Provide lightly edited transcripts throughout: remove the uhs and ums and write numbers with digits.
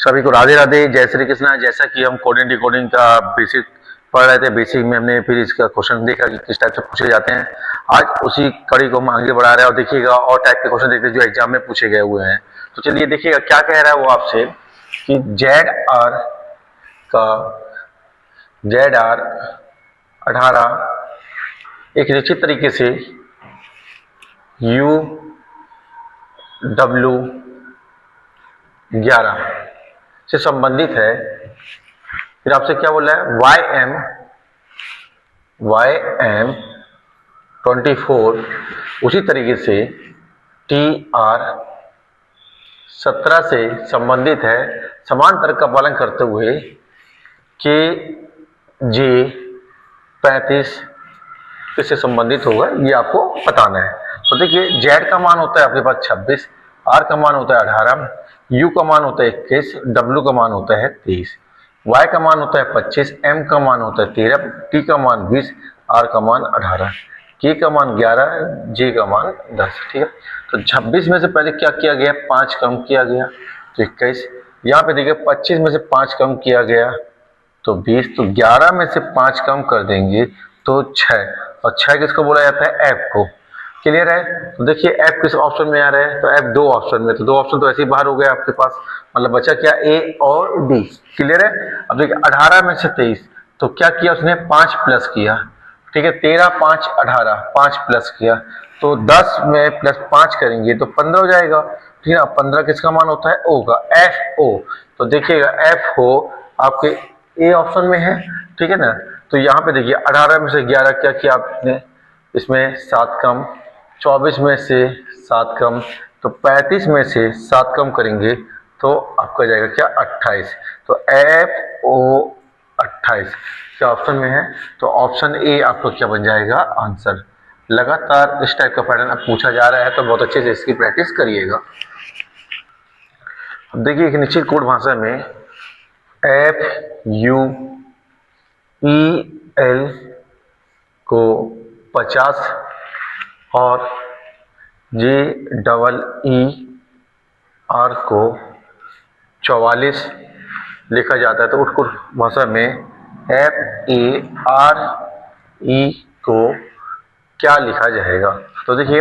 सभी को राधे राधे, जय श्री कृष्णा। जैसा कि हम कोडिंग डिकोडिंग का बेसिक पढ़ रहे थे, बेसिक में हमने फिर इसका क्वेश्चन देखा कि किस टाइप से पूछे जाते हैं। आज उसी कड़ी को हम आगे बढ़ा रहे हैं और देखिएगा और टाइप के क्वेश्चन देखते हैं जो एग्जाम में पूछे गए हुए हैं। तो चलिए देखिएगा क्या कह रहा है वो आपसे कि जेड आर 18 एक निश्चित तरीके से यू डब्ल्यू 11 से संबंधित है। फिर आपसे क्या बोला है, वाई एम 24 उसी तरीके से टी आर 17 से संबंधित है, समान तर्क का पालन करते हुए के जे 35 किससे संबंधित होगा ये आपको बताना है। तो देखिए जेड का मान होता है आपके पास 26, आर का मान होता है 18, यू का मान होता है 21, डब्ल्यू का मान होता है 23, वाई का मान होता है 25, एम का मान होता है 13, टी का मान 20, आर का मान 18, के का मान 11, जे का मान 10। ठीक है, तो 26 में से पहले क्या किया गया, 5 कम किया गया तो 21। यहाँ पे देखिए 25 में से 5 कम किया गया तो 20, तो 11 में से 5 कम कर देंगे तो 6, और 6 किसको बोला जाता है, एफ को। क्लियर है। तो देखिए एफ किस ऑप्शन में आ रहा है, तो एफ 2 ऑप्शन में, तो 2 ऑप्शन तो ऐसे ही बाहर हो गए आपके पास, मतलब बचा क्या, ए और डी। क्लियर है। अब देखिए 18 में से 23, तो क्या किया उसने, 5 प्लस किया। ठीक है, 13 5 18, 5 प्लस किया तो 10 में प्लस 5 करेंगे तो 15 हो जाएगा। ठीक है, 15 किसका मान होता है, ओ का, एफ ओ। तो देखिएगा एफ ओ आपके ए ऑप्शन में है। ठीक है ना। तो यहाँ पे देखिए 18 में से 11 क्या किया आपने, इसमें 7 कम, 24 में से 7 कम, तो 35 में से 7 कम करेंगे तो आपका जाएगा क्या, 28। तो एफ ओ 28 क्या ऑप्शन में है, तो ऑप्शन ए आपका क्या बन जाएगा, आंसर। लगातार इस टाइप का पैटर्न अब पूछा जा रहा है तो बहुत अच्छे से इसकी प्रैक्टिस करिएगा। अब देखिए एक निश्चित कोड भाषा में एफ यू ई एल को 50 और जे डबल ई आर को 44 लिखा जाता है। तो उसको भाषा में एफ ए आर ई को क्या लिखा जाएगा, तो देखिए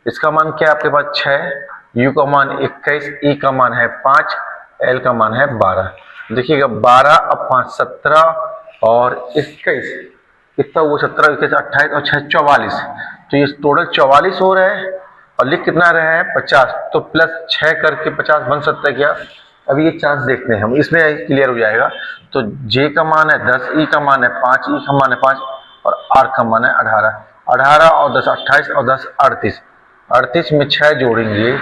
इसका मान क्या है आपके पास 6, यू का मान 21, ई का मान है 5, एल का मान है 12। देखिएगा 12 अब 5 17 और 21 कितना वो 17 21 28 और 6 44, तो ये टोटल 44 हो रहा है और लिख कितना रहा है 50, तो प्लस 6 करके 50 बन सकता है क्या। अभी ये चांस देखते हैं हम, इसमें क्लियर हो जाएगा। तो जे का मान है 10, ई का मान है 5, ई का मान है 5 और आर का मान है 18। 18 और 10 28 और 10 38, 38 में 6 जोड़ेंगे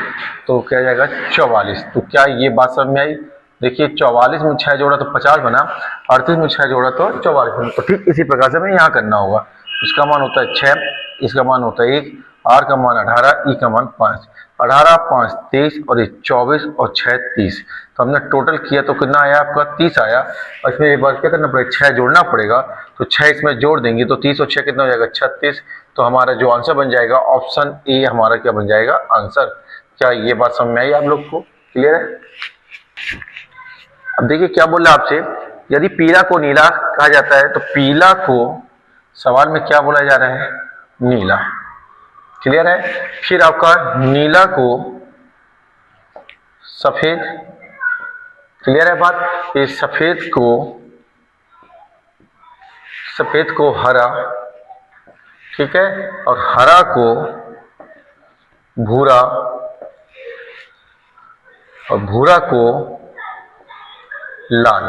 तो क्या जाएगा 44। तो क्या ये बात समझ में आई। देखिए 44 में 6 जोड़ा तो 50 बना, 38 में 6 जोड़ा तो 44 बना। तो ठीक इसी प्रकार से हमें यहाँ करना होगा। इसका मान होता है 6, इसका मान होता है 1, आर का मान 18, ई का मान 5, 18 5 23 और 24 और 6 30। तो हमने टोटल किया तो कितना आया आपका, 30 आया। और इसमें एक बार क्या करना पड़ेगा, 6 जोड़ना पड़ेगा, तो 6 इसमें जोड़ देंगे तो 30 और 6 कितना हो जाएगा, 36। तो हमारा जो आंसर बन जाएगा ऑप्शन ए हमारा क्या बन जाएगा, आंसर। क्या ये बात समझ में आई आप लोग को, क्लियर है। अब देखिए क्या बोल रहा है आपसे, यदि पीला को नीला कहा जाता है तो पीला को सवाल में क्या बोला जा रहा है, नीला। क्लियर है। फिर आपका नीला को सफेद, क्लियर है बात। ये सफेद को हरा, ठीक है, और हरा को भूरा और भूरा को लाल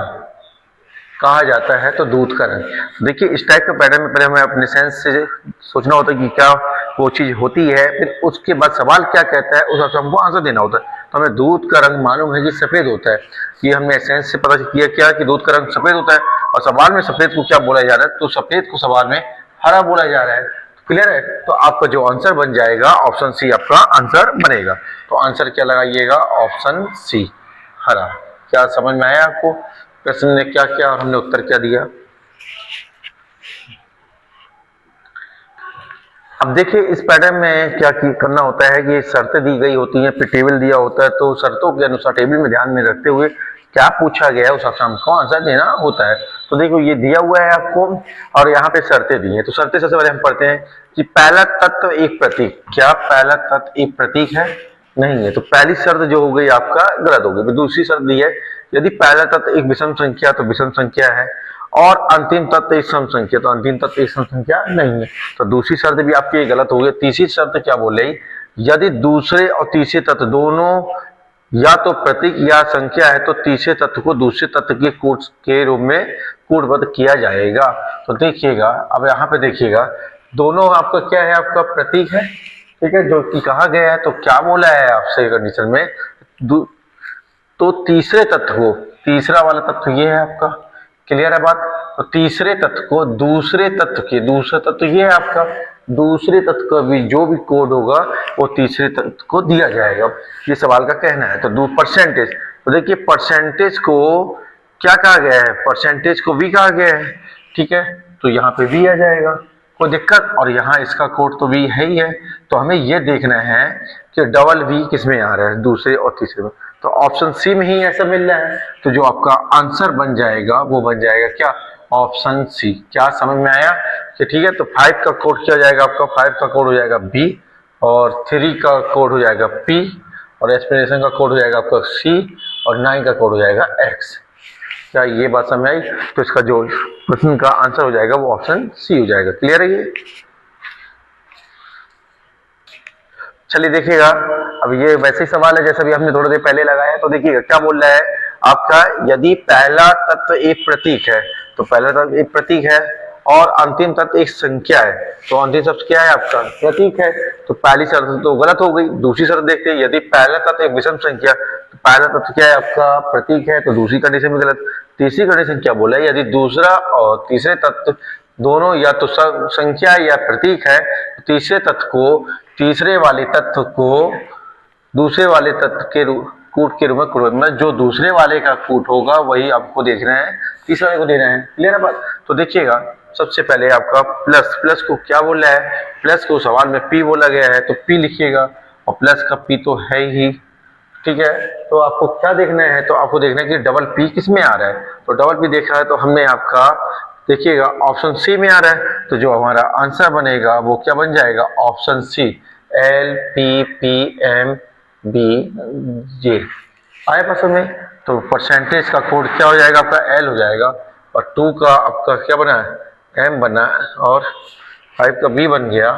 कहा जाता है। तो दूध का रंग। देखिए इस टाइप का पैटर्न में पहले हमें अपने सेंस से सोचना होता है कि क्या वो चीज होती है, फिर उसके बाद सवाल क्या कहता है उस हिसाब से हमको आंसर देना होता है। तो हमें दूध का रंग मालूम है कि सफेद होता है, ये हमने सेंस से पता किया क्या कि दूध का रंग सफेद होता है, और सवाल में सफेद को क्या बोला जा रहा है, तो सफेद को सवाल में हरा बोला जा रहा है। क्लियर है। तो आपका जो आंसर बन जाएगा ऑप्शन सी आपका आंसर बनेगा। तो आंसर क्या लगाइएगा, ऑप्शन सी हरा। क्या समझ में आया आपको प्रश्न ने क्या किया और हमने उत्तर क्या दिया। अब देखिए इस पैटर्न में क्या करना होता है कि शर्तें दी गई होती हैं, फिर टेबल दिया होता है, तो शर्तों के अनुसार टेबल में ध्यान में रखते हुए क्या पूछा गया है उस हिसाब को आंसर देना होता है। तो देखो ये दिया हुआ है आपको और यहाँ पे शर्तें दी हैं। तो शर्तें सबसे पहले हम पढ़ते हैं कि पहला तत्व एक प्रतीक। क्या पहला तत्व एक प्रतीक है? नहीं है। तो पहली शर्त जो हो गई आपका गलत हो गई। दूसरी शर्त दी है यदि पहला तत्व एक विषम संख्या तो विषम संख्या है, और अंतिम तत्व एक सम संख्या तो अंतिम तत्व एक सम संख्या नहीं है। तो दूसरी शर्त भी आपकी गलत हो गई। तीसरी शर्त क्या बोल रही, यदि दूसरे और तीसरे तत्व दोनों या तो प्रतीक या संख्या है तो तीसरे तत्व को दूसरे तत्व के कूट के रूप में कूटबद्ध किया जाएगा। तो देखिएगा अब यहाँ पे देखिएगा दोनों आपका क्या है, आपका प्रतीक है, ठीक है, जो कि कहा गया है। तो क्या बोला है आपसे कंडीशन में, तो तीसरे तत्व को, तीसरा वाला तत्व ये है आपका, क्लियर है बात। तो तीसरे तत्व को दूसरे तत्व के, दूसरा तत्व ये है आपका, दूसरे तत्व का भी जो भी कोड होगा वो तीसरे तत्व को दिया जाएगा, ये सवाल का कहना है। तो परसेंटेज, तो देखिए परसेंटेज को क्या कहा गया है, परसेंटेज को भी कहा गया है, ठीक है। तो यहाँ पे भी आ जाएगा, कोई दिक्कत, और यहाँ इसका कोड तो भी है ही है। तो हमें ये देखना है कि डबल वी किस में आ रहा है, दूसरे और तीसरे में। तो ऑप्शन सी में ही ऐसा मिल रहा है। तो जो आपका आंसर बन जाएगा वो बन जाएगा क्या, ऑप्शन सी। क्या समझ में आया कि ठीक है। तो 5 का कोड क्या हो जाएगा आपका, 5 का कोड हो जाएगा बी, और 3 का कोड हो जाएगा पी, और एक्सप्लेनेशन का कोड हो जाएगा आपका सी, और 9 का कोड हो जाएगा एक्स। क्या ये बात समझ आई? तो इसका जो प्रश्न का आंसर हो जाएगा वो ऑप्शन सी हो जाएगा। क्लियर है ये? चलिए देखिएगा, अब ये वैसे ही सवाल है जैसा भी हमने थोड़ी देर पहले लगाया। तो देखिएगा क्या बोल रहा है आपका, यदि पहला तत्व एक प्रतीक है, तो पहला तत्व एक प्रतीक है और अंतिम तत्व एक संख्या है, तो अंतिम तत्व क्या है आपका, प्रतीक है। तो पहली शर्त तो गलत हो गई। दूसरी शर्त देखते हैं, यदि पहला तत्व एक विषम संख्या, तो पहला तत्व क्या है आपका, प्रतीक है, तो दूसरी कंडीशन भी गलत। तीसरी कंडीशन क्या बोला है, यदि दूसरा और तीसरे तत्व दोनों या तो संख्या या प्रतीक है, तो तीसरे तत्व को, तीसरे वाले तत्व को दूसरे वाले तत्व के कूट के रूप में मतलब जो दूसरे वाले का कूट होगा वही आपको देखना है, तीसरे वाले को देना है। क्लियर है बात? तो देखिएगा सबसे पहले आपका प्लस, प्लस को क्या बोला है, प्लस को सवाल में पी बोला गया है तो पी लिखिएगा, और प्लस का पी तो है ही, ठीक है। तो आपको क्या देखना है, तो आपको देखना है कि डबल पी किस में आ रहा है। तो डबल पी देखा है तो हमने आपका देखिएगा ऑप्शन सी में आ रहा है। तो जो हमारा आंसर बनेगा वो क्या बन जाएगा, option C, L P P M B J. आए पसंद में? तो परसेंटेज का कोड क्या हो जाएगा आपका, एल हो जाएगा, और 2 का आपका क्या बना है, एम बना, और 5 का बी बन गया,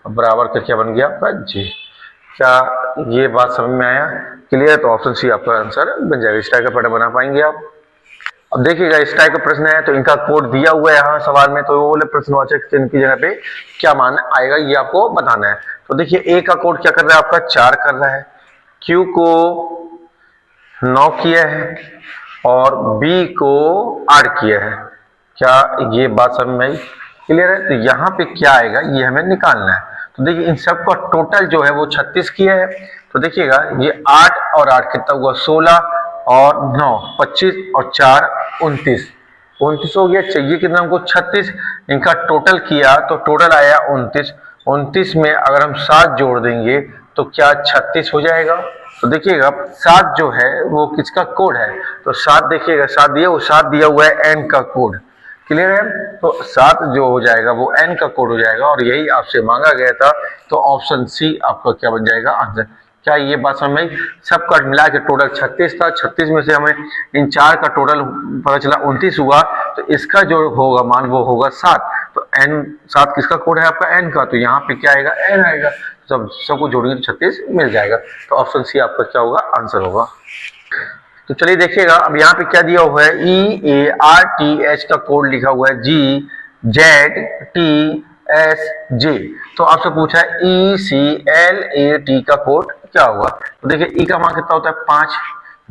बराबर का क्या बन गया आपका जे। क्या ये बात समझ में आया? क्लियर? तो ऑप्शन सी आपका आंसर बन जाएगा। इस टाइप का पैटर्न बना पाएंगे आप। अब देखिएगा इस टाइप का प्रश्न है तो इनका कोड दिया हुआ है यहाँ सवाल में, तो वो बोले प्रश्नवाचक चिन्ह की जगह पे क्या मान आएगा ये आपको बताना है। तो देखिए ए का कोड क्या कर रहा है आपका, 4 कर रहा है, क्यू को 9 किया है, और बी को 8 किया है। क्या ये बात समझ में आई? क्लियर है? तो यहाँ पे क्या आएगा ये हमें निकालना है। तो देखिए इन सबका टोटल जो है वो 36 किया है। तो देखिएगा ये 8 और 8 कितना हुआ, 16 और 9 25 और 4 29, 29 हो गया। चाहिए कितना हमको, 36। इनका टोटल किया तो टोटल आया 29। 29 में अगर हम 7 जोड़ देंगे तो क्या 36 हो जाएगा। तो देखिएगा 7 जो है वो किसका कोड है, तो 7 देखिएगा 7 दिया, वो 7 दिया हुआ है एन का कोड। क्लियर है? तो 7 जो हो जाएगा वो एन का कोड हो जाएगा, और यही आपसे मांगा गया था। तो ऑप्शन सी आपका क्या बन जाएगा आंसर। क्या ये बात समझ में? सबका मिला के टोटल 36 था, 36 में से हमें इन 4 का टोटल पता चला 29 हुआ, तो इसका जो होगा मान वो होगा 7। तो एन 7 किसका कोड है आपका, एन का। तो यहाँ पे क्या आएगा, एन आएगा। सबको जोड़ेंगे तो 36 मिल जाएगा। तो ऑप्शन सी आपका क्या होगा, आंसर होगा। तो चलिए देखिएगा अब यहाँ पे क्या दिया हुआ है, EARTH का कोड लिखा हुआ है GZTSJ। तो आपसे पूछा है ECLAT का कोड क्या होगा। तो देखिए ई का मान कितना होता है 5,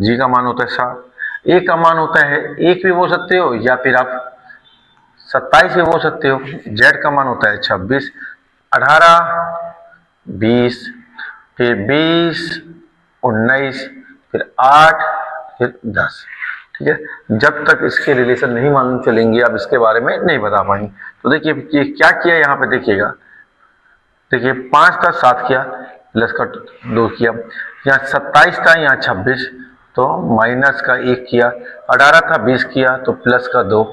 जी का मान होता है 7, ए का मान होता है 1 भी बोल सकते हो या फिर आप 27 भी बोल सकते हो, जेड का मान होता है 26, 18, 20, फिर 20, 19, फिर 8, फिर 10। ठीक है, जब तक इसके रिलेशन नहीं मालूम चलेंगे आप इसके बारे में नहीं बता पाएंगे। तो देखिए ये क्या किया यहाँ पे देखिएगा, देखिए 5 था 7 किया, प्लस का 2 किया, यहाँ 27 था यहाँ 26 तो माइनस का 1 किया, 18 था 20 किया तो प्लस का 2,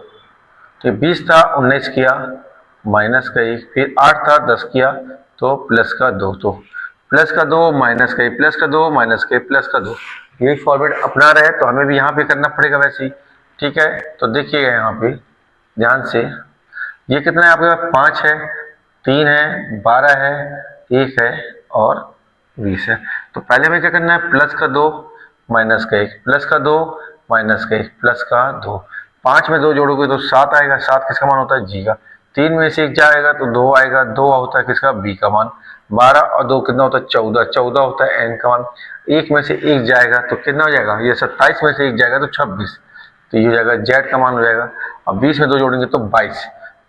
तो 20 था 19 किया माइनस का 1, फिर 8 था 10 किया तो प्लस का 2, तो प्लस का 2 माइनस का 1 प्लस का 2 माइनस का 1 प्लस का 2, यही फॉर्मेट अपना रहे तो हमें भी यहाँ पे करना पड़ेगा वैसे ही। ठीक है, तो देखिएगा यहाँ पे ध्यान से, ये कितना है आपके पास, 5 है, 3 है, 12 है, 1 है और 20 है। तो पहले में क्या करना है, प्लस का 2 माइनस का 1 प्लस का 2 माइनस का 1 प्लस का 2, 5 में 2 जोड़ोगे तो 7 आएगा, 7 किसका मान होता है, जी का, 3 में से 1 जाएगा तो 2 आएगा, 2 होता है किसका, बी का मान, 12 और 2 कितना होता है, 14, 14 होता है एन का मान, 1 में से 1 जाएगा तो कितना हो जाएगा, ये 27 में से 1 जाएगा तो 26, तो ये हो जाएगा जेड का मान हो जाएगा, अब 20 में 2 जोड़ेंगे तो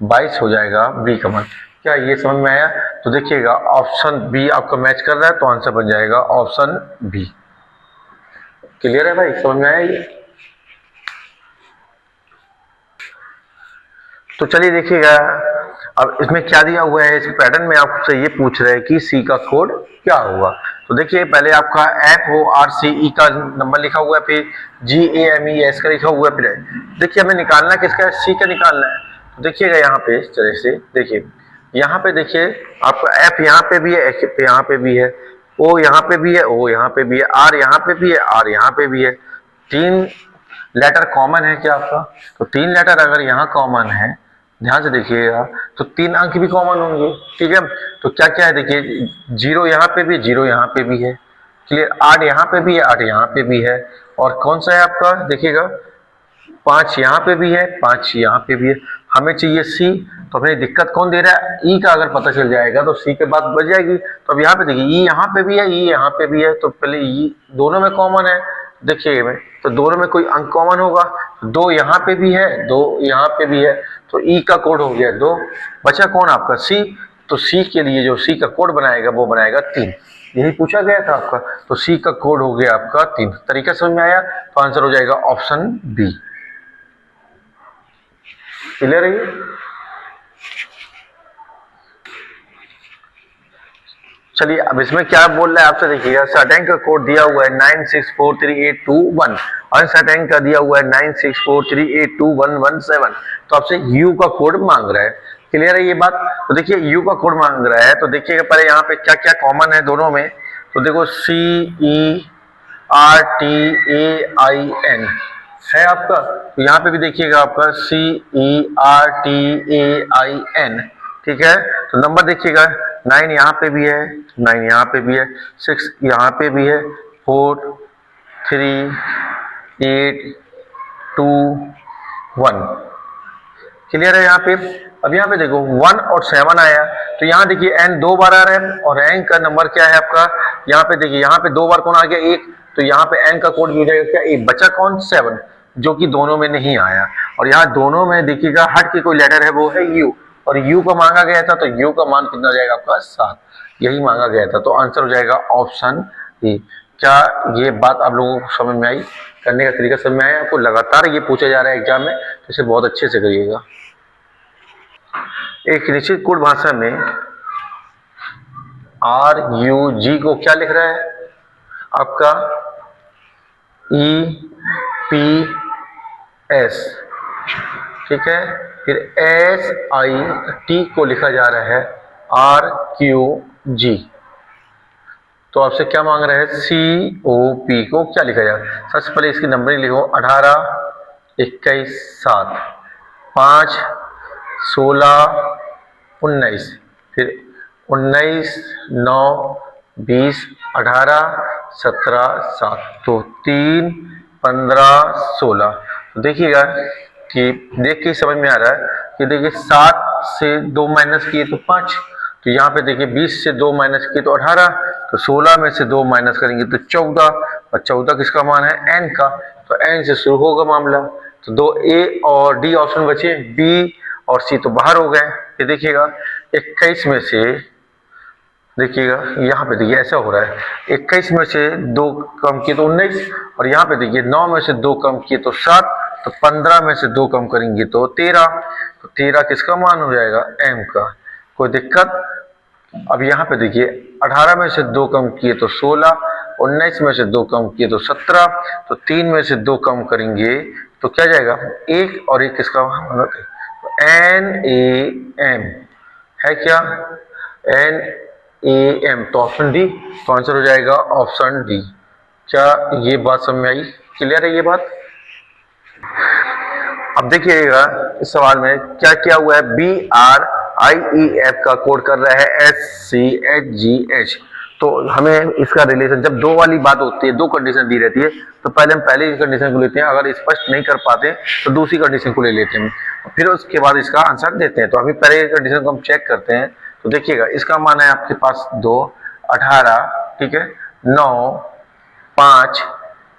22 हो जाएगा बी का मान। क्या ये समझ में आया? तो देखिएगा ऑप्शन बी आपका मैच कर रहा है तो आंसर बन जाएगा ऑप्शन बी। क्लियर है भाई, समझ में आया ये? तो चलिए देखिएगा अब इसमें क्या दिया हुआ है, इस पैटर्न में आपसे ये पूछ रहे हैं कि सी का कोड क्या होगा। तो देखिए पहले आपका FORCE का नंबर लिखा हुआ है, फिर GAMES का लिखा हुआ है, फिर देखिए हमें निकालना किसका है, सी का निकालना है। तो देखिएगा यहाँ पे इस तरह से देखिए, यहाँ पे देखिए आपका F यहाँ पे भी है, F यहाँ पे भी है, O यहाँ पे भी है, O यहाँ पे भी है, R यहाँ पे भी है, R यहाँ पे भी है, 3 लेटर कॉमन है क्या आपका, तो 3 लेटर अगर यहाँ कॉमन है, ध्यान से देखिएगा, तो 3 अंक भी कॉमन होंगे। ठीक है, तो क्या क्या है देखिए, 0 यहाँ पे भी, 0 यहाँ पे भी है, क्लियर, 8 यहाँ पे भी है, 8 यहाँ पे भी है, और कौन सा है आपका देखिएगा, 5 यहाँ पे भी है, 5 यहाँ पे भी है। हमें चाहिए सी, तो हमें दिक्कत कौन दे रहा है, ई का अगर पता चल जाएगा तो सी के बाद बच जाएगी। तो अब यहाँ पे देखिए ई यहाँ पे भी है, ई यहाँ पे भी है, तो पहले ई दोनों में कॉमन है, देखिए में तो दोनों में कोई अंक कॉमन होगा, 2 यहाँ पे भी है, 2 यहाँ पे भी है, तो ई का कोड हो गया 2, बचा कौन आपका सी, तो सी के लिए जो सी का कोड बनाएगा वो बनाएगा 3, यही पूछा गया था आपका, तो सी का कोड हो गया आपका 3। तरीका समझ में आया, तो आंसर हो जाएगा ऑप्शन बी। क्लियर है ये? चलिए अब इसमें क्या बोल रहा है आपसे देखिएगा, सटैंक का कोड दिया हुआ है 96438221, अनसटैंक का दिया हुआ है 9643821117, तो आपसे यू का कोड मांग रहा है। क्लियर है ये बात? तो देखिए यू का कोड मांग रहा है, तो देखिएगा पहले यहाँ पे क्या क्या कॉमन है दोनों में, तो देखो CERTAIN है आपका, तो यहाँ पे भी देखिएगा आपका CERTAIN, ठीक है, तो नंबर देखिएगा 9 यहाँ पे भी है, 9 यहाँ पे भी है, 6 यहाँ पे भी है, 4 3 8 2 1। क्लियर है यहाँ पे? अब यहाँ पे देखो 1 और 7 आया, तो यहाँ देखिए n 2 बार आ रहा है, और n का नंबर क्या है आपका, यहाँ पे देखिए यहाँ पे 2 बार कौन आ गया, 1, तो यहाँ पे n का कोड भी हो जाएगा क्या, 1, बचा कौन, 7, जो कि दोनों में नहीं आया, और यहाँ दोनों में देखिएगा हट के कोई लेटर है वो है u, और u का मांगा गया था, तो u का मान कितना जाएगा आपका 7, यही मांगा गया था, तो आंसर हो जाएगा ऑप्शन ए। क्या ये बात आप लोगों को समझ में आई, करने का तरीका समझ में आया आपको? लगातार ये पूछा जा रहा है एग्जाम में, तो इसे बहुत अच्छे से करिएगा। एक निश्चित कोड भाषा में RUG को क्या लिख रहा है आपका, EPS, ठीक है, फिर SIT को लिखा जा रहा है RQG, तो आपसे क्या मांग रहा है, COP को क्या लिखा जाए, सबसे पहले इसकी नंबरिंग लिखो, 18 21 7 5 16 19, फिर 19 9 20 18 17 7, तो 3 15 16। तो देखिएगा कि देख के समझ में आ रहा है कि देखिए 7 से 2 माइनस किए तो 5, तो यहाँ पे देखिए 20 से 2 माइनस किए तो 18, तो 16 में से 2 माइनस करेंगे तो 14, और 14 किसका मान है, n का, तो n से शुरू होगा मामला, तो 2 A और D ऑप्शन बचे, B और C तो बाहर हो गए। ये देखिएगा 21 में से, देखिएगा यहाँ पे देखिए ऐसा हो रहा है, 21 में से 2 कम किए तो 19, और यहाँ पे देखिए 9 में से 2 कम किए तो 7, तो 15 में से 2 कम करेंगे तो 13, तो 13 किसका मान हो जाएगा, m का। कोई दिक्कत? अब यहाँ पे देखिए 18 में से 2 कम किए तो 16, 19 में से 2 कम किए तो 17, तो 3 में से 2 कम करेंगे तो क्या जाएगा, 1 और 1 किसका मतलब NaM है क्या, NaM, तो ऑप्शन डी, तो आंसर हो जाएगा ऑप्शन डी। क्या ये बात समझ में आई, क्लियर है ये बात। अब देखिएगा इस सवाल में क्या क्या हुआ है, BRIEF का कोड कर रहा है SCHGH, तो हमें इसका रिलेशन, जब दो वाली बात होती है, दो कंडीशन दी रहती है, तो पहले हम पहले कंडीशन को लेते हैं, अगर स्पष्ट नहीं कर पाते तो दूसरी कंडीशन को ले लेते हैं, फिर उसके बाद इसका आंसर देते हैं। तो अभी पहले कंडीशन को हम चेक करते हैं। तो देखिएगा इसका मान है आपके पास 2, 18, ठीक है, 9, 5,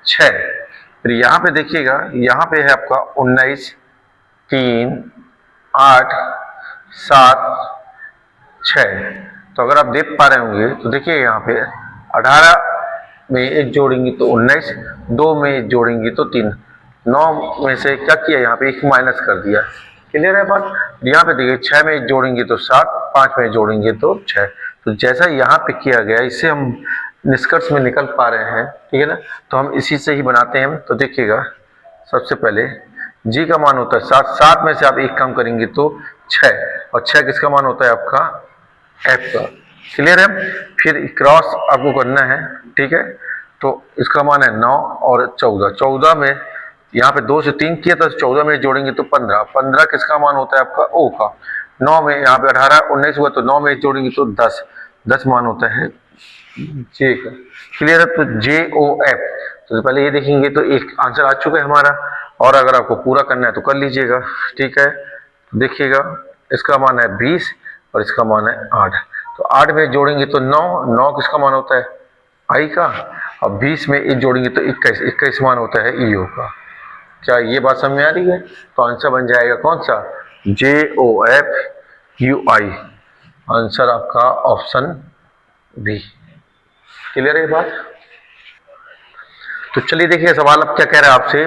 6, फिर यहाँ पे देखिएगा यहाँ पे है आपका 19, 3, 8, 7, 6। तो अगर आप देख पा रहे होंगे तो देखिए यहाँ पे 18 में 1 जोड़ेंगे तो 19, 2 में 1 जोड़ेंगे तो 3, 9 में से क्या किया, यहाँ पे 1 माइनस कर दिया, क्लियर है बात। यहाँ पे देखिए 6 में 1 जोड़ेंगे तो 7, 5 में 1 जोड़ेंगे तो 6। तो जैसा यहाँ पे किया गया, इससे हम निष्कर्ष में निकल पा रहे हैं, ठीक है ना। तो हम इसी से ही बनाते हैं। तो देखिएगा सबसे पहले जी का मान होता है 7, 7 में से आप 1 कम करेंगे तो 6, और 6 किसका मान होता है आपका एफ का, क्लियर है। फिर क्रॉस आपको करना है, ठीक है, तो इसका मान है 9 और 14, 14 में यहाँ पे 2 से 3 किया तो 14 में जोड़ेंगे तो 15, 15 किसका मान होता है आपका ओ का। 9 में यहाँ पे 18, 19 हुआ तो 9 में जोड़ेंगे तो 10, 10 मान होता है जे का, क्लियर है। तो JOF, तो पहले ये देखेंगे तो एक आंसर आ चुका है हमारा, और अगर आपको पूरा करना है तो कर लीजिएगा, ठीक है। तो देखिएगा इसका मान है 20 और इसका मान है 8, तो 8 में जोड़ेंगे तो 9, 9 किसका मान होता है आई का, और 20 में 1 जोड़ेंगे तो 21, 21 मान होता है ईओ का। क्या ये बात समझ में आ रही है। तो आंसर बन जाएगा कौन सा, JOFUI, आंसर आपका ऑप्शन बी, क्लियर है बात। तो चलिए देखिए सवाल अब क्या कह रहा है आपसे,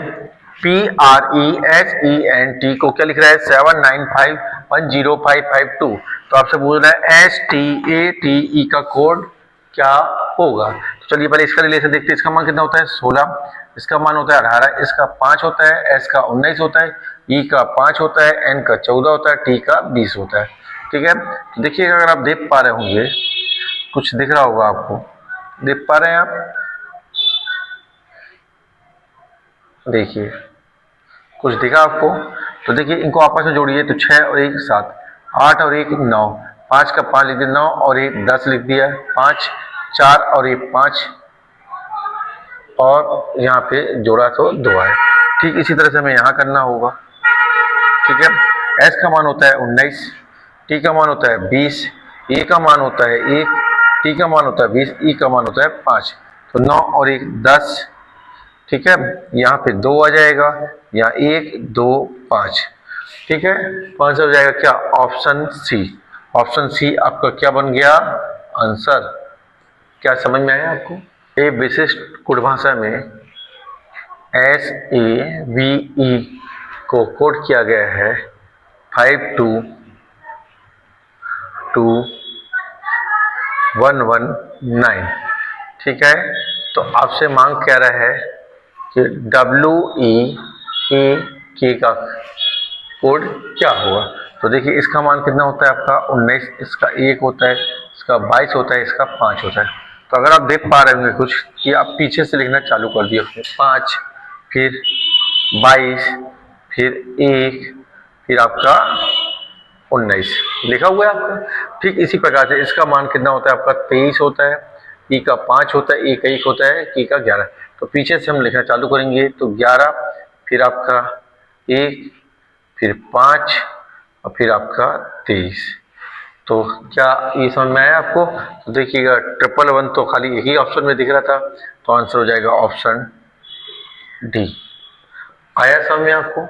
PRESENT को क्या लिख रहा है 795105552, तो आपसे पूछ रहा है STATE का कोड क्या होगा। तो चलिए पहले इसका रिलेशन देखते हैं। इसका मान कितना होता है 16, इसका मान होता है 18, इसका 5 होता है, S का 19 होता है, E का 5 होता है, N का 14 होता है, T का 20 होता है, ठीक है। तो देखिएगा अगर आप देख पा रहे होंगे, कुछ दिख रहा होगा आपको, देख पा रहे हैं आप, देखिए कुछ दिखा आपको। तो देखिए इनको आपस में जोड़िए तो 6 और 1 7, 8 और 1 9, 5 का 5 लिख दिया, 9 और 1 10 लिख दिया, 5, 4 और 1 5, और यहाँ पे जोड़ा तो 2 है। ठीक इसी तरह से हमें यहाँ करना होगा, ठीक है। S का मान होता है 19, T का मान होता है 20, A का मान होता है 1, T का मान होता है 20, E का मान होता है 5, तो 9 और 1 10, ठीक है। यहाँ पे 2 आ जाएगा, यहाँ 1 2 5, ठीक है। तो आंसर हो जाएगा क्या, ऑप्शन सी। ऑप्शन सी आपका क्या बन गया आंसर। क्या समझ में आया आपको। ए विशिष्ट कोड भाषा में SAVE को कोड किया गया है 5221119, ठीक है। तो आपसे मांग क्या रहा है कि WEAK का कोड क्या होगा। तो देखिए इसका मान कितना होता है आपका 19, इसका 1 होता है, इसका 22 होता है, इसका 5 होता है। तो अगर आप देख पा रहे होंगे कुछ कि आप पीछे से लिखना चालू कर दिए, 5 फिर 22 फिर 1 फिर आपका 19 लिखा हुआ है आपका। ठीक इसी प्रकार से इसका मान कितना होता है आपका 23 होता है, ई का 5 होता है, ए का 1 होता है, की का 11। तो पीछे से हम लिखना चालू करेंगे तो 11 फिर आपका 1 फिर 5 और फिर आपका 23। तो क्या ये समझ में आया आपको। तो देखिएगा 111 तो खाली एक ही ऑप्शन में दिख रहा था, तो आंसर हो जाएगा ऑप्शन डी। आया समझ में आपको।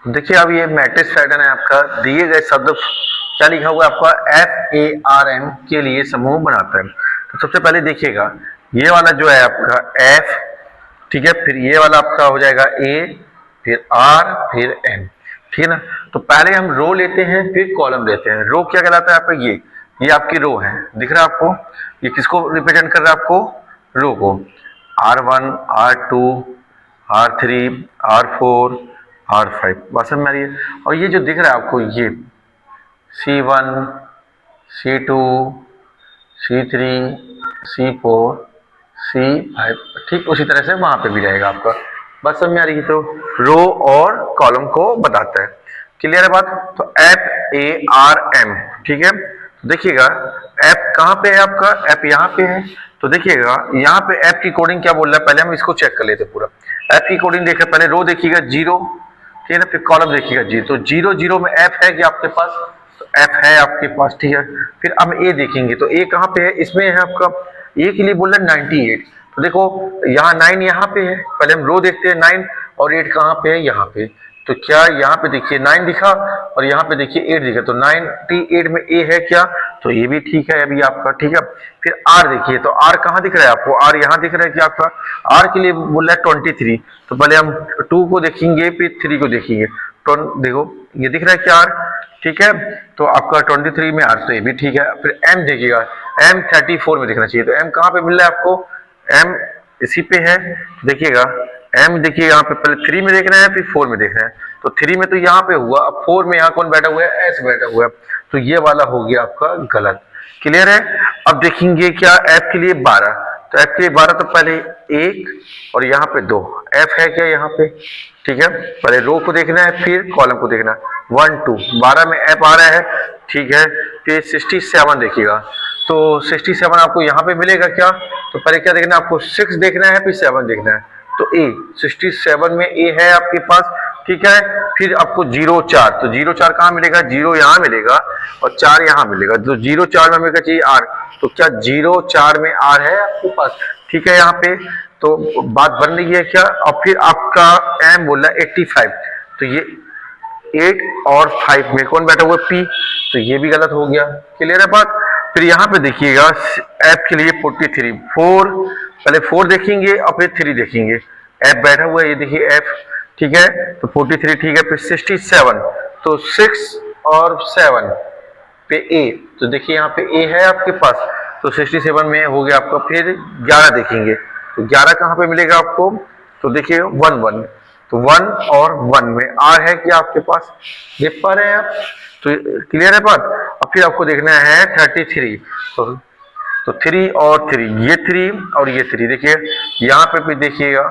देखिए अब ये मैट्रिक्स पैटर्न है आपका, दिए गए शब्द क्या लिखा हुआ है आपका FARM के लिए समूह बनाता है। तो सबसे पहले देखिएगा ये वाला जो है आपका F, ठीक है, फिर ये वाला आपका हो जाएगा A, फिर R, फिर M, ठीक है ना। तो पहले हम रो लेते हैं फिर कॉलम लेते हैं। रो क्या कहलाता है आपका, ये आपकी रो है, दिख रहा है आपको, ये किसको रिप्रेजेंट कर रहा है आपको, रो को। R1, R2, R3, R4, R5 बात समझ में आ रही है। और ये जो दिख रहा है आपको, ये C1, C2, C3, C4, C5, ठीक उसी तरह से वहां पे भी रहेगा आपका। बात समझ में आ रही है। तो रो और कॉलम को बताता है। क्लियर है बात। तो FARM, ठीक है। तो देखिएगा एफ कहाँ पे है आपका, एफ यहाँ पे है। तो देखिएगा यहाँ पे एफ की कोडिंग क्या बोल रहा है, पहले हम इसको चेक कर लेते हैं पूरा। एफ की कोडिंग देखिए, पहले रो देखिएगा 0, ठीक है ना, फिर कॉलम देखिएगा 0। तो 0 0 में एफ है क्या आपके पास, तो एफ है आपके पास, ठीक है। फिर अब ए देखेंगे, तो ए कहाँ पे है, इसमें है आपका। ए के लिए बोल रहा है 98। तो देखो यहाँ 9 यहाँ पे है, पहले हम रो देखते हैं 9, और 8 कहाँ पे है, यहाँ पे। तो क्या यहाँ पे देखिए 9 दिखा और यहाँ पे देखिए 8 दिखा, तो 98 में ए है क्या, तो ये भी ठीक है अभी आपका, ठीक है। फिर आर देखिए, तो आर कहाँ दिख रहा है आपको, आर यहाँ दिख रहा है क्या आपका। आर के लिए बोल रहा है 23। तो पहले हम 2 को देखेंगे फिर 3 को देखेंगे। तो देखो ये दिख रहा है क्या आर, ठीक है। तो आपका 23 में आर, तो ये भी ठीक है। फिर एम देखिएगा, एम 34 में दिखना चाहिए। तो एम कहाँ पे मिल रहा है आपको, एम इसी पे है। देखिएगा एम देखिए यहाँ पे पहले 3 में देखना है फिर 4 में देखना है। तो 3 में तो यहाँ पे हुआ, अब 4 में यहाँ कौन बैठा हुआ है, एस बैठा हुआ है। तो ये वाला हो गया आपका गलत। क्लियर है। अब देखेंगे क्या एफ के लिए 12। तो एफ के लिए 12, तो पहले 1 और यहाँ पे 2, एफ है क्या यहाँ पे, ठीक है। पहले रो को देखना है फिर कॉलम को देखना है। 1 2 12 में एफ आ रहा है, ठीक है। फिर 67 देखिएगा, तो 67 आपको यहाँ पे मिलेगा क्या, तो पहले क्या देखना है आपको, 6 देखना है फिर 7 देखना है। तो ए 67 में ए है आपके पास, ठीक है। फिर आपको 0 4, तो 0 4 कहाँ मिलेगा, 0 यहाँ मिलेगा और 4 यहाँ मिलेगा। तो 0 4 में हमें चाहिए आर, तो क्या 0 4 में आर है आपके पास, ठीक है यहाँ पे। तो बात बन रही है क्या। और फिर आपका एम बोल रहा है 85, तो ये 8 और 5 में कौन बैठा हुआ है, पी, तो ये भी गलत हो गया। क्लियर है बात। फिर यहाँ पे देखिएगा एफ के लिए 43, 4 पहले 4 देखेंगे और फिर 3 देखेंगे। एफ बैठा हुआ है, ये देखिए एफ, ठीक है। तो 43 ठीक है। फिर 67, तो 6 और 7 पे ए, तो देखिए यहाँ पे ए है आपके पास, तो 67 में हो गया आपका। फिर 11 देखेंगे, तो 11 कहाँ पे मिलेगा आपको, तो देखिए 1 1, तो 1 और 1 में आर है क्या आपके पास, देख पा रहे हैं आप। तो क्लियर है बात। और फिर आपको देखना है 33, तो 3 और 3, ये 3 और ये 3, देखिए यहाँ पे भी देखिएगा,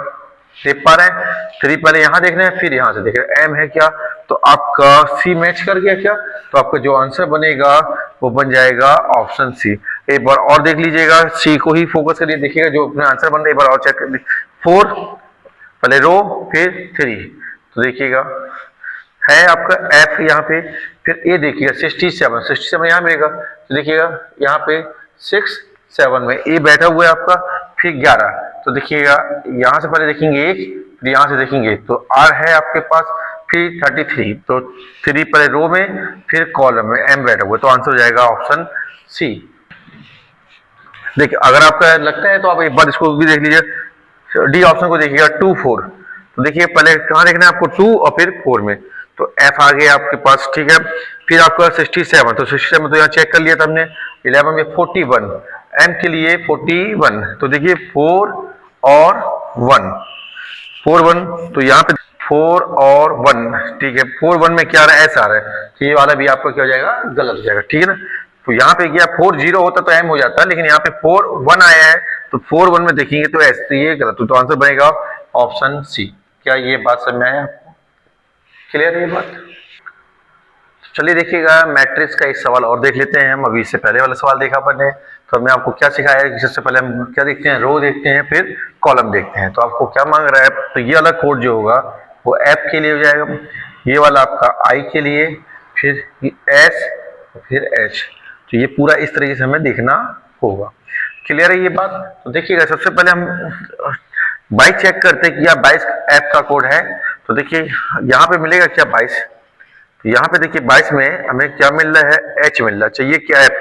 देख पा रहे हैं। 3 पहले यहाँ देखना है फिर यहाँ से देख रहे हैं, एम है क्या, तो आपका सी मैच कर गया क्या, तो आपका जो आंसर बनेगा वो बन जाएगा ऑप्शन सी। एक बार और देख लीजिएगा, सी को ही फोकस करिए, देखिएगा जो अपना आंसर बन रहा है, एक बार और चेक कर लीजिए। 4 पहले रो फिर 3, तो देखिएगा है आपका एफ यहाँ पे। फिर ए देखिएगा 67 यहाँ मिलेगा, तो देखिएगा यहाँ पे 6 7 में ए बैठा हुआ है आपका। फिर 11, तो देखिएगा यहाँ से पहले देखेंगे 1, फिर यहाँ से देखेंगे, तो आर है आपके पास। फिर 33, तो 3 पहले रो में फिर कॉलम में एम बैठा हुआ है, तो आंसर हो जाएगा ऑप्शन सी। देखिए अगर आपका लगता है तो आप एक बार इसको भी देख लीजिए, डी ऑप्शन को देखिएगा 2 4, तो देखिए पहले कहाँ देखना है आपको 2 और फिर 4 में, तो एफ आ गया आपके पास, ठीक है। फिर आपका 67, तो 67 तो यहाँ चेक कर लिया था हमने। 11 में 41, एम के लिए 41, तो देखिए 4 और 1, 4 1, तो यहाँ पे 4 और 1, ठीक है। 4 1 में क्या आ रहा है, एस आ रहा है, तो ये वाला भी आपका क्या हो जाएगा, गलत हो जाएगा, ठीक है ना। तो यहाँ पे गया 4 0 होता तो एम हो जाता, लेकिन यहाँ पे 4 1 आया है, तो 4 1 में देखेंगे तो एस, तो ये गलत, तो आंसर बनेगा ऑप्शन सी। क्या ये बात समझ में आया आपको, क्लियर है ये बात। चलिए देखिएगा मैट्रिक्स का एक सवाल और देख लेते हैं हम। अभी इससे पहले वाला सवाल देखा आपने, तो हमने आपको क्या सिखाया है कि सबसे पहले हम क्या देखते हैं, रो देखते हैं फिर कॉलम देखते हैं। तो आपको क्या मांग रहा है, तो ये वाला कोड जो होगा वो एफ के लिए हो जाएगा, ये वाला आपका आई के लिए, फिर एस, फिर एच, तो ये पूरा इस तरीके से हमें देखना होगा। क्लियर है ये बात। तो देखिएगा सबसे पहले हम 22 चेक करते हैं कि यह 22 एफ का कोड है। तो देखिए यहाँ पे मिलेगा क्या 22, तो यहाँ पे देखिए 22 में हमें क्या मिल रहा है, एच मिल रहा है, चाहिए क्या एफ,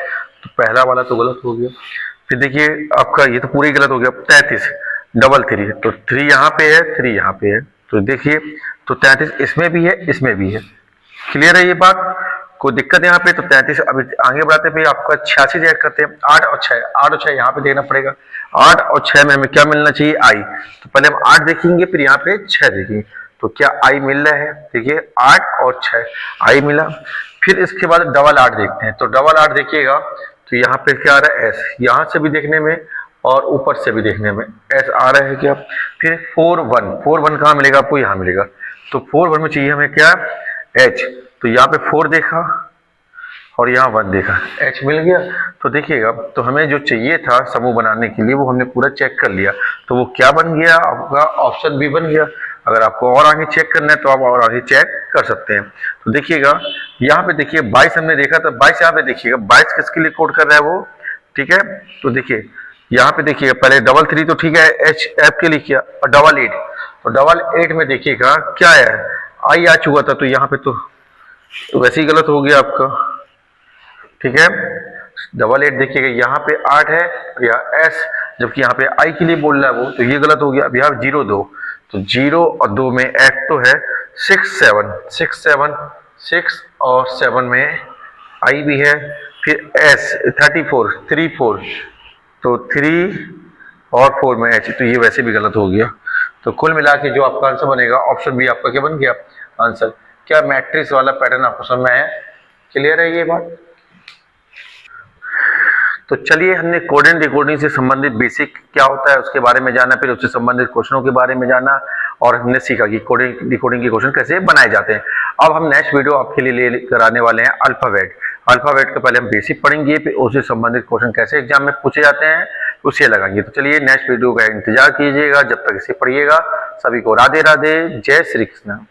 तो पहला वाला तो गलत हो गया। फिर देखिए आपका ये तो पूरा ही गलत हो गया, 33 3, तो 3 यहाँ पे है 3 यहाँ पे है, तो देखिए तो 33 इसमें भी है इसमें भी है, क्लियर है ये बात? कोई दिक्कत यहाँ पे? तो 33 अभी आगे बढ़ाते पे आपका 86 ऐड करते हैं। 8 और 6, 8 और 6 यहाँ पे देखना पड़ेगा। 8 और 6 में हमें क्या मिलना चाहिए? आई। तो पहले हम 8 देखेंगे, फिर यहाँ पे 6 देखेंगे। तो क्या आई मिल रहा है? देखिए 8 और 6 आई मिला। फिर इसके बाद डबल 8 देखते हैं। तो डबल 8 देखिएगा तो यहाँ पे क्या आ रहा है? एस। यहाँ से भी देखने में और ऊपर से भी देखने में एस आ रहा है क्या? फिर 4 1, 4 1 कहाँ मिलेगा आपको? यहाँ मिलेगा। तो 4 1 में चाहिए हमें क्या? एच। तो यहाँ पे 4 देखा और यहाँ 1 देखा, एच मिल गया। तो देखिएगा, तो हमें जो चाहिए था समूह बनाने के लिए वो हमने पूरा चेक कर लिया। तो वो क्या बन गया आपका? ऑप्शन बी बन गया। अगर आपको और आगे चेक करना है तो आप और आगे चेक कर सकते हैं। तो देखिएगा यहाँ पे देखिए 22 हमने देखा था, 22 यहाँ पे देखिएगा 22 किसके लिए कोड कर रहा है वो? ठीक है, तो देखिए यहाँ पे देखिएगा पहले 33 तो ठीक है, एच एफ के लिए किया, और 88। तो 88 में देखिएगा क्या है? आई आ चुका था। तो यहाँ पे तो वैसे ही गलत हो गया आपका। ठीक है, 88 देखिएगा यहाँ पे 8 है या एस, जबकि यहाँ पे आई के लिए बोल रहा है वो, तो ये गलत हो गया। अब यहाँ 0 2, तो 0 और 2 में एट तो है 6 7, 6 7, 6 और 7 में आई भी है। फिर एस 34 3 4, तो 3 और 4 में एच, तो ये वैसे भी गलत हो गया। तो कुल मिला के जो आपका आंसर बनेगा ऑप्शन बी आपका क्या बन गया आंसर। क्या मैट्रिक्स वाला पैटर्न आपको समझ में आया? क्लियर है ये बात? तो चलिए, हमने कोडिंग डिकोडिंग से संबंधित बेसिक क्या होता है उसके बारे में जाना, फिर उससे संबंधित क्वेश्चनों के बारे में जाना, और हमने सीखा कि कोडिंग डिकोडिंग के क्वेश्चन कैसे बनाए जाते हैं। अब हम नेक्स्ट वीडियो आपके लिए लेकर आने वाले हैं अल्फाबेट। अल्फाबेट का पहले हम बेसिक पढ़ेंगे, फिर उससे संबंधित क्वेश्चन कैसे एग्जाम में पूछे जाते हैं उसे लगाएंगे। तो चलिए नेक्स्ट वीडियो का इंतजार कीजिएगा, जब तक इसे पढ़िएगा। सभी को राधे राधे, जय श्री कृष्ण।